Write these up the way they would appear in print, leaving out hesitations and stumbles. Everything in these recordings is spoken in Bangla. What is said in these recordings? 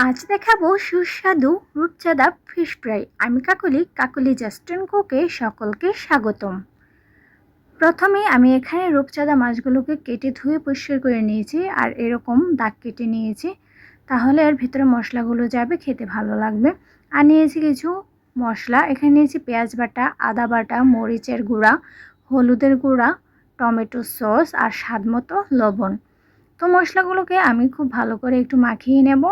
আজ দেখাবো সুস্বাদু রূপচাঁদা ফিশ ফ্রাই। আমি কাকলি জাস্টিন কুকে সকলকে স্বাগতম। প্রথমে আমি এখানে রূপচাঁদা মাছগুলোকে কেটে ধুয়ে পরিষ্কার করে নিয়েছি আর এরকম দাগ কেটে নিয়েছি, তাহলে এর ভিতরে মশলাগুলো যাবে, খেতে ভালো লাগবে। আর নিয়েছি কিছু মশলা, এখানে নিয়েছি পেঁয়াজ বাটা, আদা বাটা, মরিচের গুঁড়া, হলুদের গুঁড়া, টমেটো সস আর স্বাদ মতো লবণ। তো মশলাগুলোকে আমি খুব ভালো করে একটু মাখিয়ে নেব।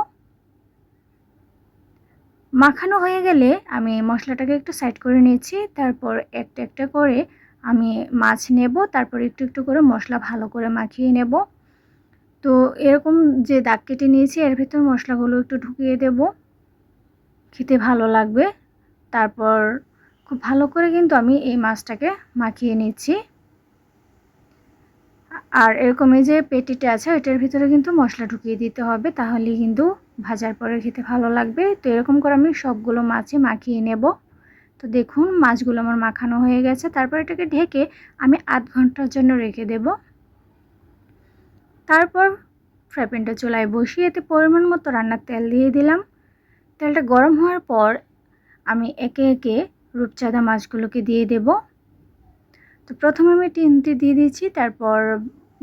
মাখানো হয়ে গেলে আমি মশলাটাকে একটু সাইড করে নিয়েছি, তারপর একটা একটা করে আমি মাছ নেব, তারপর একটু একটু করে মশলা ভালো করে মাখিয়ে নেব। তো এরকম যে দাগ কেটে নিয়েছি এর ভেতর মশলাগুলো একটু ঢুকিয়ে দেব, খেতে ভালো লাগবে। তারপর খুব ভালো করে কিন্তু আমি এই মাছটাকে মাখিয়ে নিচ্ছি। আর এরকম এই যে পেটিটা আছে ওইটার ভিতরে কিন্তু মশলা ঢুকিয়ে দিতে হবে, তাহলেই কিন্তু ভাজার পরে খেতে ভালো লাগবে। তো এরকম করে আমি সবগুলো মাছই মাখিয়ে নেব। তো দেখুন মাছগুলো আমার মাখানো হয়ে গেছে। তারপর এটাকে ঢেকে আমি আধ ঘন্টার জন্য রেখে দেব। তারপর ফ্রাই প্যানটা চুলায় বসিয়ে এতে পরিমাণ মতো রান্নার তেল দিয়ে দিলাম। তেলটা গরম হওয়ার পর আমি একে একে রূপচাঁদা মাছগুলোকে দিয়ে দেব। তো প্রথমে আমি তিনটে দিয়ে দিচ্ছি, তারপর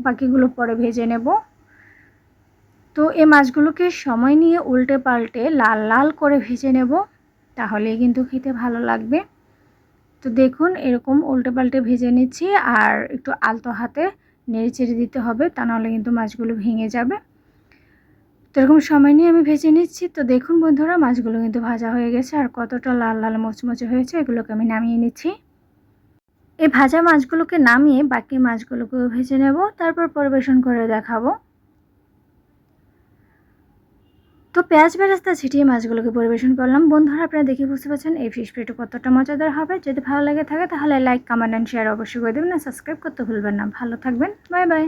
বাকিগুলো পরে ভেজে নেব। তো এই মাছগুলোকে সময় নিয়ে উল্টে পাল্টে লাল লাল করে ভেজে নেব, তাহলে কিন্তু খেতে ভালো লাগবে। তো দেখুন এরকম উল্টে পাল্টে ভেজে নিচ্ছি, আর একটু আলতো হাতে নেড়ে চেড়ে দিতে হবে, তা নাহলে কিন্তু মাছগুলো ভেঙে যাবে। তো এরকম সময় নিয়ে আমি ভেজে নিচ্ছি। তো দেখুন বন্ধুরা মাছগুলো কিন্তু ভাজা হয়ে গেছে, আর কতটা লাল লাল মচমচে হয়েছে। এগুলোকে আমি নামিয়ে নিচ্ছি। এই ভাজা মাছগুলোকে নামিয়ে বাকি মাছগুলোকেও ভেজে নেব, তারপর পরিবেশন করে দেখাবো। তো পেঁয়াজ বেরেস্তা ছিটিয়ে মাছগুলোকে পরিবেশন করলাম। বন্ধুরা আপনারা দেখে বুঝতে পারছেন এই ফিশ ফ্রাইটা কতটা মজাদার হবে। যদি ভালো লাগে থাকে তাহলে লাইক, কমেন্ট অ্যান্ড শেয়ার অবশ্যই করে দেবেন, আর সাবস্ক্রাইব করতে ভুলবেন না। ভালো থাকবেন, বাই বাই।